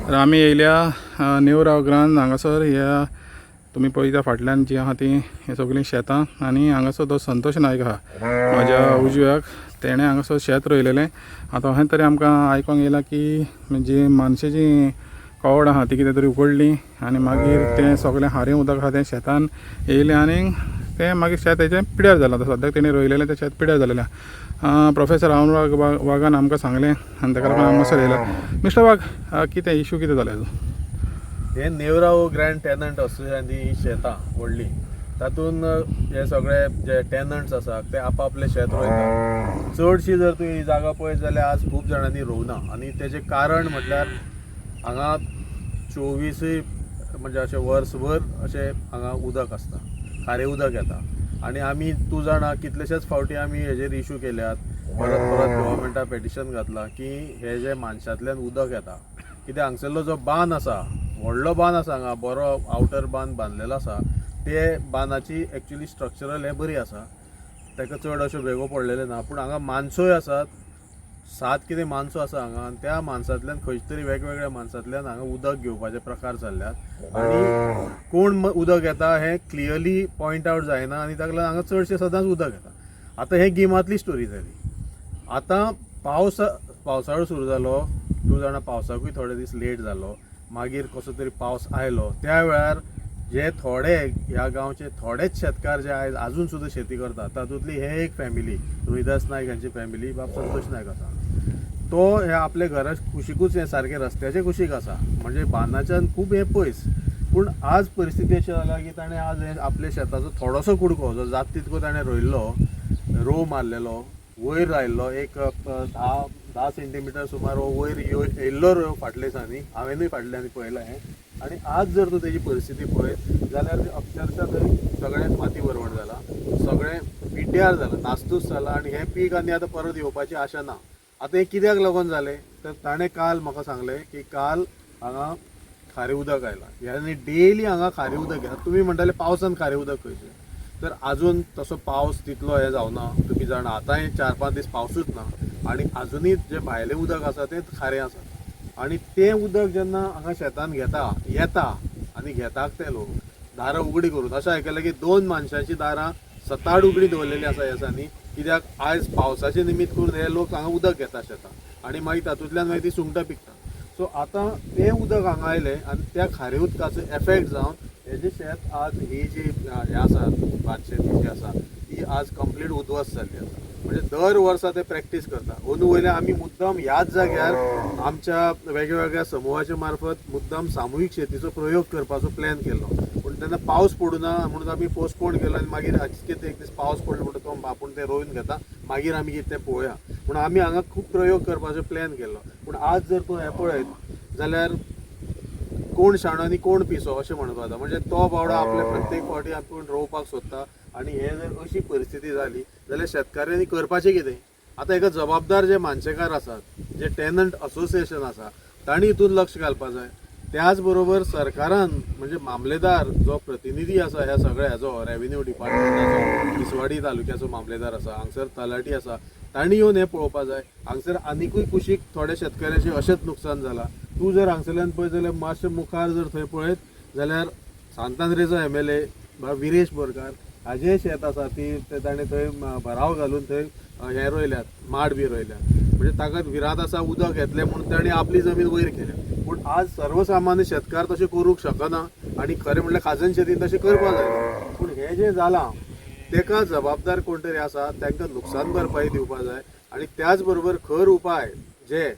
तर आमी येयल्या न्यू रावग्रांत हांगासर ह्या तुमी पळयता फाटल्यान जी आहा ती हे सगळीं शेतां आनी हांगासर तो संतोष नायक आहा म्हाज्या उजव्याक तेणें हांगासर शेत रोयलेलें. आतां अशें तरी आमकां आयकोंक येयलां की जी मानशें जी कवड आहा ती कितें तरी उकडली आनी मागीर तें सगळें हारें उदक आहा तें शेतान येयलें आनी तें मागीर शेत हेजें पिड्यार जालां. आतां सद्याक तेणी रोयलेलें तें शेत पिड्यार जालेलें आहा. प्रोफेसर राहुल वागान आमकां सांगलें आनी ताका लागून हांगासर येयला. मिस्टर वाघ, कितें इशू कितें जालें? हे नेवराव ग्रँड टेनंट असोसिएशनाची ही शेतां व्हडली, तातूंत हे सगळे जे टेनंट्स आसा ते आपापले शेत रोयतात. चडशी जर तुवें ही जागा पळयत जाल्यार आज खूब जाणांनी रोवना आनी तेजें कारण म्हटल्यार हांगा 24 म्हणजे अशें वर्सभर अशें हांगा उदक आसता, खारें उदक येता आनी आमी तूं जाणा कितलेशेच फावटी आमी हेजेर इशू केल्यात, परत परत गव्हर्मेंटाक पेटिशन घातलां की हे जे मानशांतल्यान उदक येता कित्याक हांगसरलो जो बांद आसा, व्हडलो बांद आसा, हांगा बरो आवटर बांद बांदलेलो आसा, ते बांदाची एक्चुली स्ट्रक्चरल हे बरी आसा, ताका चड अश्यो भेगो पडलेले ना. पूण हांगा माणसोय आसात, 7 कितें माणसो आसा हांगा आनी त्या माणसांतल्यान खंयच्या तरी वेगवेगळ्या माणसांतल्यान हांगा उदक घेवपाचे प्रकार चालल्यात आनी कोण उदक येता हें क्लियरली पॉयंट आवट जायना आनी ताका लागून हांगा चडशें सदांच उदक येता. आतां हे गिमांतली स्टोरी जाली. आतां पावसाळो सुरू जालो, तूं जाणा पावसाकूय थोडे दीस लेट जालो, मागीर कसो तरी पावस आयलो, त्या वेळार जे थोडे ह्या गांवचे थोडेच शेतकार जे आयज आजून सुद्दां शेती करतात तातूंतली हे एक फॅमिली रोहिदास नायक हांची फॅमिली, बाब संतोष नायक आसा, तो हे आपले घरा कुशीकूच हे सारके रस्त्याचे कुशीक आसा, म्हणजे बांदाच्यान खूब हे पयस. पूण आज परिस्थिती अशी जाला की ताणें आज हे आपल्या शेताचो थोडोसो कुडको जो जाता तितको ताणें रोयल्लो, रोव मारलेलो, वयर आयल्लो एक 10 सेंटीमीटर सुमार वयर येयल्लो रोव फाटल्या दिसांनी, हांवेनूय फाटल्यान पळयलां हें. आनी आज जर तूं तेजी परिस्थिती पळयत जाल्यार अक्षरशः थंय सगळें माती बरवण जाला, सगळें पिड्ड्यार जालां, नासतूस जालां आनी हें पीक आनी आतां परत येवपाची आशा ना. आतां हें कित्याक लागून जालें तर ताणें काल म्हाका सांगलें की काल हांगा खारें उदक आयलां आनी डेली हांगा खारें उदक येता. तुमी म्हणटाले पावसान खारें उदक खंयचें, तर आजून तसो पावस तितलो हे जावना. तुमी जाणा आतांय 4-5 दीस पावसूच ना आनी आजुनूय जे भायलें उदक आसा तें खारें आसा आनी तें उदक जेन्ना हांगा शेतान येता आनी घेतात ते लोक दारां उगडी करून. अशें आयकलां की 2 माणसांची दारां सताड उगडी दवरलेली आसा ह्या दिसांनी, कित्याक आयज पावसाचे निमित्त करून हे लोक हांगा उदक घेता शेतां आनी मागीर तातूंतल्यान मागीर ती सुंगटां पिकता. सो आतां तें उदक हांगा आयलें आनी त्या खारें उदकाचो एफेक्ट जावन हेजें शेत आज ही जी हे आसा भातशेती जी आसा ती आज कंप्लीट उद्ध्वस्त जाल्ली आसा. म्हणजे दर वर्सा ते प्रॅक्टीस करता. अंदू वयल्यान आमी मुद्दाम ह्याच जाग्यार आमच्या वेगवेगळ्या समूहाच्या मार्फत मुद्दाम सामुहीक शेतीचो प्रयोग करपाचो प्लॅन केल्लो, पूण तेन्ना पावस पडूना म्हणून आमी पोस्टपोन केलो आनी मागीर अचकीत एक दीस पावस पडलो म्हणून तो आपूण तें रोवन घेता, मागीर आमी कितें तें पळोवया पूण आमी हांगा खूब प्रयोग करपाचो प्लॅन केल्लो. पूण आज जर तूं हें पळयत जाल्यार कोण शाणो आनी कोण पिसो अशें म्हणपाक जाता. म्हणजे तो बावडो आपल्या प्रत्येक फावटी आपूण रोवपाक सोदता आनी हे जर अशी परिस्थिती जाली जाल्यार शेतकाऱ्यांनी करपाचें कितें? आतां हेका जबाबदार जे मानशेकार आसात, जे टेनंट असोसिएशन आसा, तांणी हितून लक्ष घालपाक जाय. त्याच बरोबर सरकारान म्हणजे मामलेदार जो प्रतिनिधी आसा ह्या सगळ्या हाजो रेव्हेन्यू डिपार्टमेंटाचो, तिसवाडी तालुक्याचो मामलेदार आसा, हांगसर तलाटी आसा, तांणी येवन हें पळोवपाक जाय. हांगसर आनिकूय कुशीक थोड्या शेतकाऱ्यांचें अशेंच नुकसाण जालां. तूं जर हांगसरल्यान पळयत जाल्यार मातशें मुखार जर थंय पळयत जाल्यार सांतांद्रेचो MLA विरेश बोरकार हाजें शेत आसा ती ताणें थंय भराव घालून थंय हें रोयल्यात, माड बी रोयल्यात. म्हणजे ताका विरांत आसा उदक येतलें म्हणून ताणें आपली जमीन वयर केल्या. पूण आज सर्वसामान्य शेतकार तशें करूंक शकना आनी खरें म्हणल्यार खाजन शेतीन तशें करपाक जाय. पूण हें जें जालां तेका जबाबदार कोण तरी आसा, तांकां नुकसान भरपाई दिवपाक जाय आनी त्याच बरोबर खर उपाय जे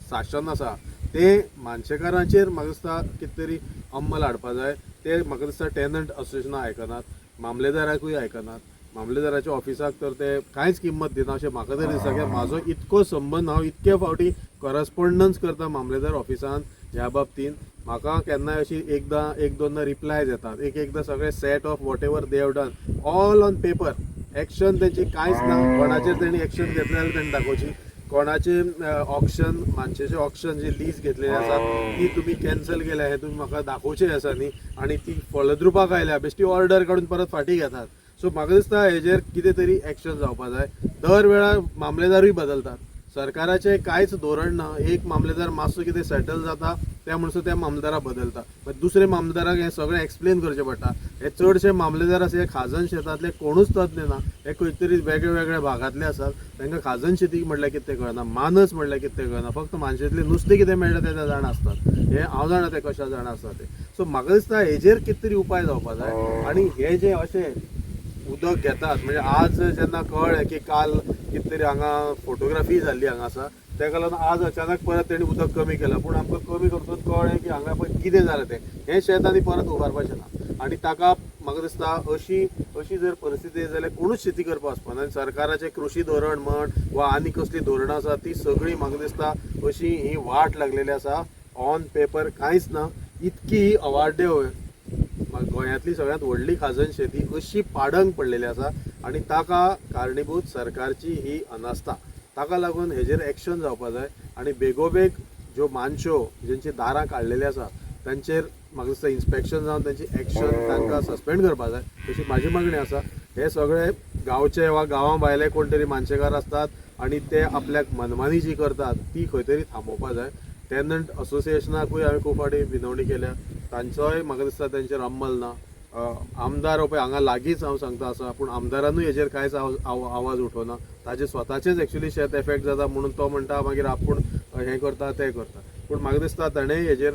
शासन आसा ते मानशेकारांचेर म्हाका दिसता कितें तरी अंमल हाडपा जाय. ते म्हाका दिसता टेनंट असोसिएशनां आयकनात, मामलेदाराकूय आयकनात, मामलेदाराच्या ऑफिसाक तर ते कांयच किंमत दिना अशें म्हाका तरी दिसता. की म्हाजो इतको संबंद हांव इतके फावटी करस्पॉन्डन्स करता मामलेदार ऑफिसान ह्या बाबतींत. म्हाका केन्नाय अशी एक दोनदा रिप्लायज येतात, एकदां सगळे set of what ever they have done all on paper, action तेंची कांयच ना. कोणाचेर तेणी एक्शन घेतलें जाल्यार तेणी दाखोवची, कोणाचे ऑक्शन मानशेचे ऑक्शन जी लीज घेतलेली आसा ती तुमी कॅन्सल केल्या हें तुमी म्हाका दाखोवचें आसा न्ही, आनी ती फलद्रुपाक आयल्या बेश्टी ऑर्डर काडून परत फाटीं घेतात. सो म्हाका दिसता हेजेर कितें तरी एक्शन जावपाक जाय. दर वेळार मामलेदारूय बदलतात, सरकाराचे कांयच धोरण ना. एक मामलेदार मातसो कितें सेटल जाता त्या म्हणसर त्या मामलेदाराक बदलता, मागीर दुसरे मामलेदाराक हें सगळें एक्सप्लेन करचें पडटा. हे चडशे मामलेदार आसा हे खाजन शेतांतले कोणूच तज्ञ ना. हे खंय तरी वेगळ्या वेगळ्या भागांतले आसात. तांकां खाजन शेती म्हणल्यार कितें तें कळना, मानस म्हणल्यार कितें तें कळना. फक्त मानशेंतलें नुस्तें कितें मेळटा तें जाण आसतात. हे हांव जाणा ते कशा जाण आसता ते. सो म्हाका दिसता हेजेर कितें तरी उपाय जावपाक जाय. आनी हे जे अशें उदक घेतात म्हणजे आज जेन्ना कळ्ळें की काल कितें तरी हांगा फोटोग्राफी जाल्ली हांगासर, तेका लागून आज अचानक परत तेणी उदक कमी केलां. पूण आमकां कमी करतूच कळ्ळें की हांगा पळय कितें जालें तें. हें शेत आनी परत उबारपाचें ना. आनी ताका म्हाका दिसता अशी जर परिस्थिती जाल्यार कोणूच शेती करपाक वचपाना. आनी सरकाराचें कृशी धोरण म्हण वा आनी कसली धोरणां आसा ती सगळीं म्हाका दिसता अशी ही वाट लागलेली आसा. ऑन पेपर कांयच ना. इतकी ही अवाढव्य गोंयांतली सगळ्यांत व्हडली खाजन शेती अशी पाडंग पडलेली आसा. आनी ताका कारणीभूत सरकारची ही अनास्था. ताका लागून हेजेर एक्शन जावपाक जाय. आनी बेगोबेग ज्यो मानश्यो जेंची दारां काडलेली आसा तांचेर म्हाका दिसता इन्स्पेक्शन जावन तांची एक्शन तांकां सस्पेंड करपाक जाय अशी म्हाजी मागणी आसा. हे सगळे गांवचे वा गांवां भायले कोण तरी मानशेकार आसतात आनी ते आपल्याक मनमानी जी करतात ती खंय तरी थांबोवपाक जाय. टेनंट असोसिएशनाकूय हांवें खूब फावटी विनवणी केल्या. तांचोय म्हाका दिसता तांचेर अंमल ना. आमदार पळय हांगा लागींच हांव सांगता आसा, पूण आमदारानूय हेजेर कांयच आवाज उठोवना. ताजे स्वताचेच एक्चुली शेत एफेक्ट जाता म्हणून तो म्हणटा मागीर आपूण हें करता तें करता. पूण म्हाका दिसता ताणें हेजेर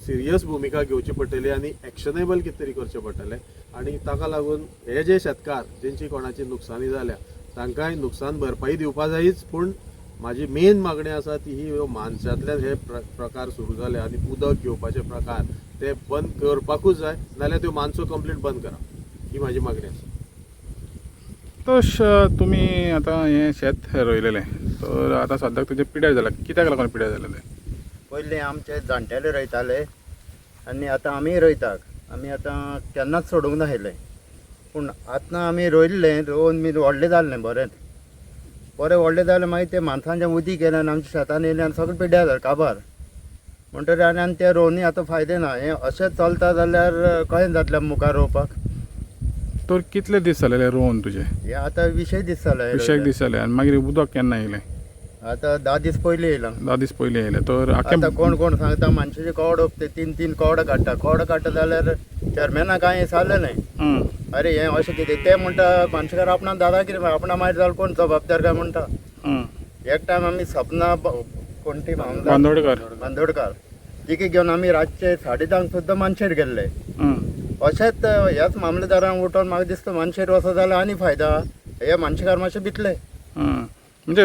सिरियस भुमिका घेवची पडटली आनी एक्शनेबल कितें तरी करचें पडटलें. आनी ताका लागून हे जे शेतकार जेंची कोणाची नुकसानी जाल्या तांकांय नुकसान भरपाई दिवपा जायच. पूण म्हाजी मेन मागणी आसा ती ही मानशांतल्यान हे प्रकार सुरू जाले आनी उदक घेवपाचे प्रकार ते बंद करपाकूच जाय. नाल्यार त्यो मानसो कंप्लीट बंद करा ही म्हाजी मागणी आसा. तश तुमी आतां हें शेत रोयलेलें, तर आतां सद्याक तुजें पिड्यार जालां. कित्याक लागून पिड्यार जालें तें? पयलीं आमचे जाणटेले रोयताले आनी आतां आमी रोयतात. आमी आतां केन्नाच सोडूंक ना हेलें. पूण आतां आमी रोयल्लें, रोवन बी व्हडलें जाल्लें बरें व्हडलें जालें. मागीर तें माणसांचें उदीक येलें आनी आमच्या शेतान येयलें आनी सगळें पिड्ड्यार जालें काबार. म्हणटकीर आनी तें रोवनी आतां फायदे ना. हें अशेंच चलता जाल्यार कशें जातलें मुखार रोवपाक? तर कितले दीस जालेले रोवन तुजे? हें आतां 20 दीस जाले. 20 दीस जाले. आनी मागीर उदक केन्ना येयलें? आतां 10 दीस पयलीं येयलां. 10 दीस पयलीं येयलें. तर आतां कोण कोण सांगता मानशाचे कवड ते 3 कवड काडटा जाल्यार चेअरमॅनाक कांय सांगलें न्हय. अरे हें अशें कितें ते म्हणटा मानशेकार आपणा दादा कितें आपणा मागीर जाल्यार कोण जबाबदार काय म्हणटा. एक टायम आमी सपना कोणती बांदोडकार तिके घेवन आमी रातचे 10:30 सुद्दां मानशेर गेल्ले. अशेंच ह्याच मामलेदारांक उठोवन म्हाका दिसता मानशेर वचत जाल्यार आनी फायदा. हे मानशेकार मातशे भितले. म्हणजे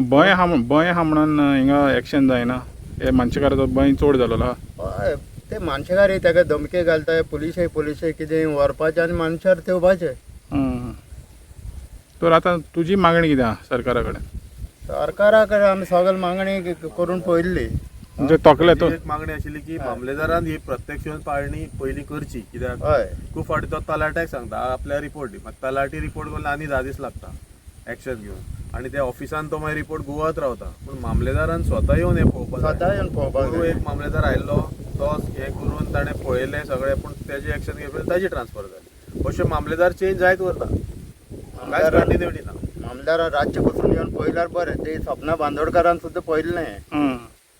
भंय हा म्हणून हिंगा एक्शन जायना. हे मानशेकाराचो भंय चड जालो आहा. ते मानशेकार ताका धमके घालताय पुलिशे कितें व्हरपाचें आनी मानशार ठेवपाचें. तर आतां तुजी मागणी कितें आहा सरकारा कडेन? सरकारा कडेन आमी सगळे मागणी करून पळयल्ली. म्हणजे तोकले तो एक मागणी आशिल्ली की मामलेदारान ही प्रत्यक्ष पाळणी पयली करची. कित्याक हय खूब फावटी तो तलाट्याक सांगता आपल्या रिपोर्ट दी. मागीर तलाटी रिपोर्ट करला आनी 10 दीस लागता एक्शन घेवन आनी त्या ऑफिसान तो मागीर रिपोर्ट गुवत रावता. पूण मामलेदारान स्वता येवन हें पळोवपाक स्वता येवन पळोवपाक जाय. एक मामलेदार आयिल्लो तो हें करून ताणें पळयलें सगळें, पूण तेजें एक्शन घेवपाक ताजी ट्रान्सफर जाली. अशे मामलेदार चेंज जायत वरता, कांयच कंटिन्युटी ना. मामलेदारान रातचे बसून येवन पळयल्यार बरें. ते सपना बांदोडकारान सुद्दां पळयल्लें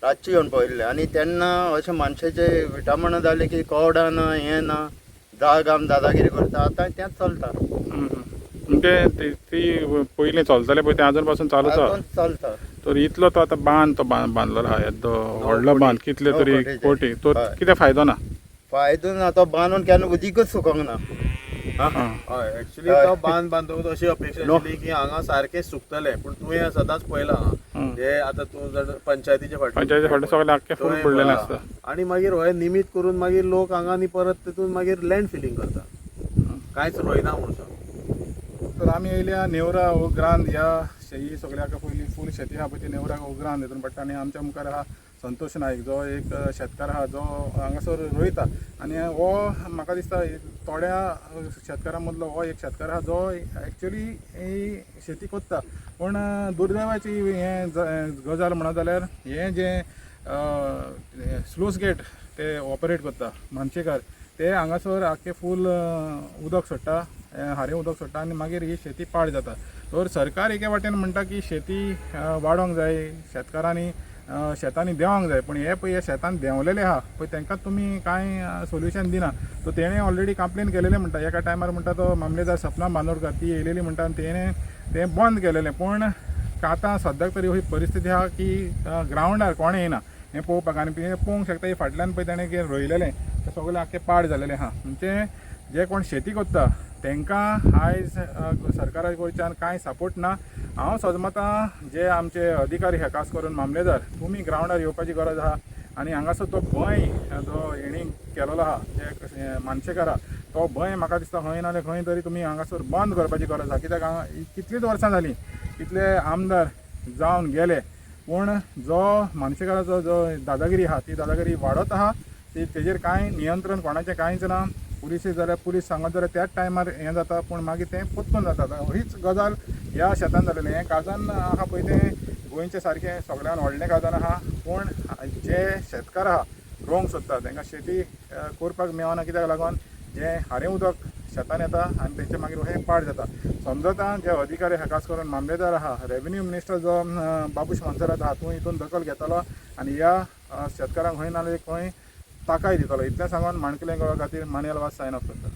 रातचे येवन पळयल्लें. आनी तेन्ना अशें मनशाचे विटामण जालें की कवडां ना हें ना जाग आम दादागिरी करता. आतां तेंच चलता. म्हणजे ती पयलीं चलतालें पळय तें आजून पासून चालूच आहा. चलता. तर इतलो तो आतां बांदलेलो आहा येदो व्हडलो बांद कितले तरी कोटी. तो कितें फायदो ना? फायदो ना. तो बांदून केन्ना उदीकच सुकोंक ना. हय एक्चुली तो बांदून अशी अपेक्षा आशिल्ली की हांगा सारकें सुकतले. पूण तुवें सदांच पळयलां हे आतां तूं जर पंचायतीचे फाटल्यान सगळे आख्खे फूल पडलेले आसता. आनी मागीर हो निमित करून मागीर लोक हांगा आनी परत तितून मागीर लँड फिलिंग करता. कांयच रोयना म्हणून सांग. तर आमी येयल्या नेवरा उग्रांत ह्या ही सगळ्याक पयली फूल शेती आहा पळय ती नेवरा उग्रांत हितून पडटा. आनी आमच्या मुखार आहा संतोष नायक जो एक शेतकार आहा जो हांगासर रोयता. आनी हो म्हाका दिसता थोड्या शेतकारां मदलो हो एक शेतकार आहा जो एक्चुली ही शेती कोत्ता. पूण दुर्दैवाची हें गजाल म्हणत जाल्यार हें जें स्लूस गेट ते ऑपरेट करता मानशेकार ते हांगासर आख्खे फूल उदक सोडटा, हारें उदक सोडटा आनी मागीर ही शेती पाड जाता. तर सरकार एके वाटेन म्हणटा की शेती वाडोवंक जाय, शेतकारांनी शेतांनी देवंक जाय, पण हे पळय हे शेतान देंवलेले आहा पळय तांकां तुमी कांय सोल्युशन दिना. तो तेणें ऑलरेडी कंप्लेन केलेलें म्हणटा. एका टायमार म्हणटा तो मामलेदार सपना बांदोडकर ती येयलेली म्हणटा आनी तेणें तें बंद केलेलें. पूण आतां सद्याक तरी ही परिस्थिती आहा की ग्रावंडार कोणें येना हें पळोवपाक. आनी तुवें पळोवंक शकता फाटल्यान पळय ताणें कितें रोयलेलें तें सगळें आख्खें पाड जालेलें आहा. म्हणजे जे कोण शेती करता तांकां आयज सरकारा कडच्यान कांय सपोर्ट ना. हांव सजमतां जे आमचे अधिकारी हे खास करून मामलेदार तुमी ग्रावंडार येवपाची गरज आहा आनी हांगासर तो भंय जो हेणी केलेलो आहा जे मानशेकार आहा तो भंय म्हाका दिसता खंय ना खंय तरी तुमी हांगासर बंद करपाची गरज आहा. कित्याक हांगा कितलींच वर्सां जालीं कितले आमदार जावन गेले पूण जो मानशेकाराचो जो दादागिरी आहा ती दादागिरी वाडत आहा. तेजेर कांय नियंत्रण कोणाचें कांयच ना. पुलीस जाल्यार पुलीस सांगत जाल्यार त्याच टायमार हें जाता पूण मागीर तें पत्तून जाता. हीच गजाल ह्या शेतान जालेलें. हें काजान आहा पळय तें गोंयचें सारकें सगळ्यान व्हडलें काजान आहा. पूण जे शेतकार आहा रोवंक सोदता तांकां शेती करपाक मेळना. कित्याक लागून जें हारें उदक शेतान येता आनी तेंचें मागीर हें पाड जाता. समजता जे अधिकारी खास करून मामलेदार आहा, रेव्हेन्यू मिनिस्टर जो बाबूश मनसरात आहा तूं हितून दखल घेतलो आनी ह्या शेतकारांक खंय ना खंय ताकाय दितलो. इतलें सांगून माणकिलें गोवा खातीर मानियल वास सायन ऑफ करता.